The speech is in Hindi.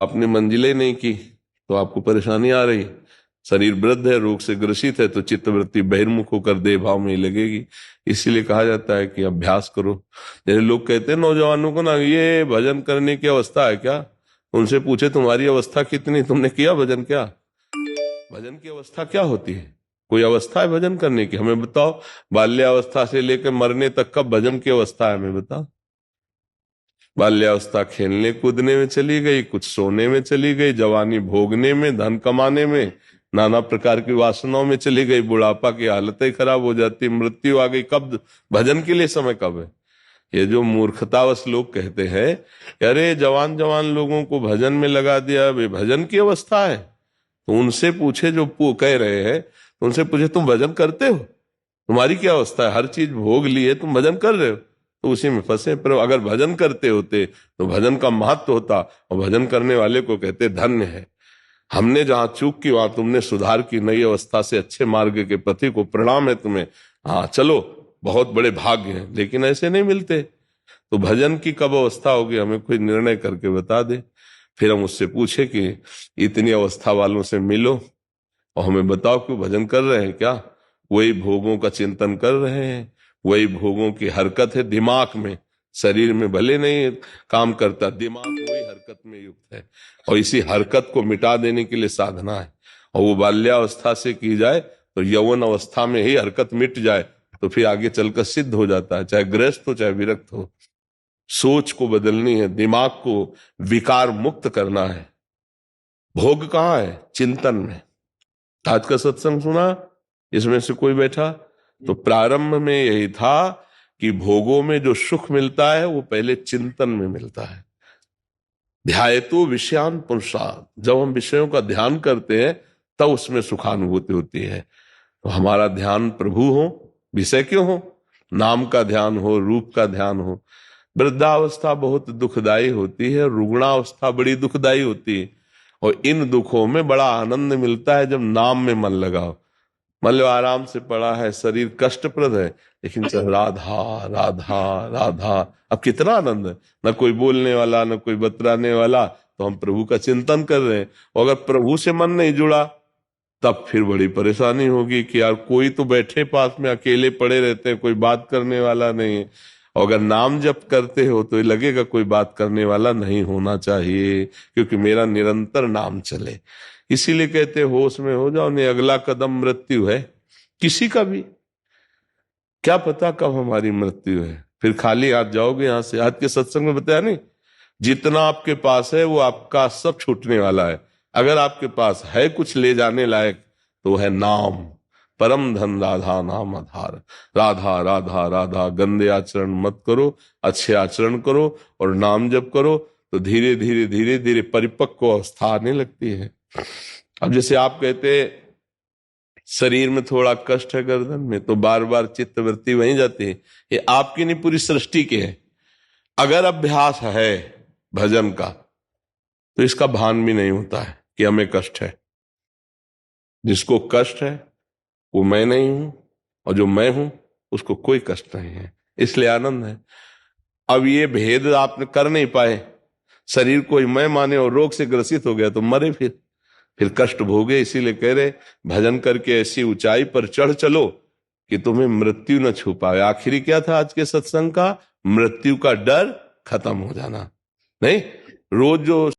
आपने मंजिलें नहीं की तो आपको परेशानी आ रही, शरीर वृद्ध है, रोग से ग्रसित है, तो चित्तवृत्ति बहिर्मुख होकर देह भाव में ही लगेगी। इसीलिए कहा जाता है कि अभ्यास करो। जैसे लोग कहते हैं नौजवानों को ना, ये भजन करने की अवस्था है क्या? उनसे पूछे तुम्हारी अवस्था कितनी, तुमने किया भजन क्या? भजन की अवस्था क्या होती है? कोई अवस्था है भजन करने की? हमें बताओ। बाल्यावस्था से लेकर मरने तक का भजन की अवस्था है, हमें बताओ। बाल्यावस्था खेलने कूदने में चली गई, कुछ सोने में चली गई, जवानी भोगने में, धन कमाने में, नाना प्रकार की वासनाओं में चली गई, बुढ़ापा की हालतें खराब हो जाती, मृत्यु आ गई। कब भजन के लिए समय कब है? ये जो मूर्खतावश लोग कहते हैं कि अरे जवान जवान लोगों को भजन में लगा दिया, वे भजन की अवस्था है। तो उनसे पूछे, जो कह रहे हैं, तो उनसे पूछे तुम भजन करते हो? तुम्हारी क्या अवस्था है? हर चीज भोग लिए, तुम भजन कर रहे हो? तो उसी में फंसे। पर अगर भजन करते होते तो भजन का महत्व होता, और भजन करने वाले को कहते धन्य है। हमने जहां चूक की वहां तुमने सुधार की, नई अवस्था से अच्छे मार्ग के पति को प्रणाम है तुम्हें। हाँ चलो, बहुत बड़े भाग्य हैं, लेकिन ऐसे नहीं मिलते। तो भजन की कब अवस्था होगी, हमें कोई निर्णय करके बता दे। फिर हम उससे पूछे कि इतनी अवस्था वालों से मिलो और हमें बताओ क्यों भजन कर रहे हैं क्या? वही भोगों का चिंतन कर रहे हैं, वही भोगों की हरकत है दिमाग में। शरीर में भले नहीं काम करता, दिमाग वही हरकत में युक्त है, और इसी हरकत को मिटा देने के लिए साधना है। और वो बाल्यावस्था से की जाए तो यौवन अवस्था में ही हरकत मिट जाए, तो फिर आगे चलकर सिद्ध हो जाता है, चाहे गृहस्थ हो चाहे विरक्त हो। सोच को बदलनी है, दिमाग को विकार मुक्त करना है। भोग कहाँ है? चिंतन में। आज का सत्संग सुना, इसमें से कोई बैठा? तो प्रारंभ में यही था कि भोगों में जो सुख मिलता है वो पहले चिंतन में मिलता है। ध्यायतो विषयान पुरुषार्थ, जब हम विषयों का ध्यान करते हैं तब उसमें सुखानुभूति होती है। तो हमारा ध्यान प्रभु हो, विषय क्यों हो? नाम का ध्यान हो, रूप का ध्यान हो। वृद्धावस्था बहुत दुखदाई होती है, रुग्णावस्था बड़ी दुखदाई होती है, और इन दुखों में बड़ा आनंद मिलता है जब नाम में मन लगाओ। मान लो आराम से पड़ा है, शरीर कष्टप्रद है, लेकिन चल राधा राधा राधा, अब कितना आनंद है। न कोई बोलने वाला, न कोई बतराने वाला, तो हम प्रभु का चिंतन कर रहे हैं। और अगर प्रभु से मन नहीं जुड़ा तब फिर बड़ी परेशानी होगी कि यार कोई तो बैठे पास में, अकेले पड़े रहते हैं, कोई बात करने वाला नहीं है। और अगर नाम जप करते हो तो लगेगा कोई बात करने वाला नहीं होना चाहिए, क्योंकि मेरा निरंतर नाम चले। इसीलिए कहते होश में हो जाओ, नहीं अगला कदम मृत्यु है किसी का भी। क्या पता कब हमारी मृत्यु है, फिर खाली हाथ जाओगे यहां से। आज के सत्संग में बताया नहीं, जितना आपके पास है वो आपका सब छूटने वाला है। अगर आपके पास है कुछ ले जाने लायक तो वो है नाम। परम धन राधा नाम आधार। राधा राधा राधा, गंदे आचरण मत करो, अच्छे आचरण करो और नाम जप करो, तो धीरे धीरे धीरे धीरे परिपक्व अवस्था आने लगती है। अब जैसे आप कहते शरीर में थोड़ा कष्ट है गर्दन में, तो बार बार चित्तवृत्ति वहीं जाती है। ये आपकी नहीं, पूरी सृष्टि के है। अगर अभ्यास है भजन का तो इसका भान भी नहीं होता है कि हमें कष्ट है। जिसको कष्ट है वो मैं नहीं हूं, और जो मैं हूं उसको कोई कष्ट नहीं है, इसलिए आनंद है। अब ये भेद आप कर नहीं पाए, शरीर को ही मैं माने और रोग से ग्रसित हो गया तो मरे, फिर कष्ट भोगे। इसीलिए कह रहे भजन करके ऐसी ऊंचाई पर चढ़ चलो कि तुम्हें मृत्यु न छू पाए। आखिरी क्या था आज के सत्संग का? मृत्यु का डर खत्म हो जाना। नहीं, रोज जो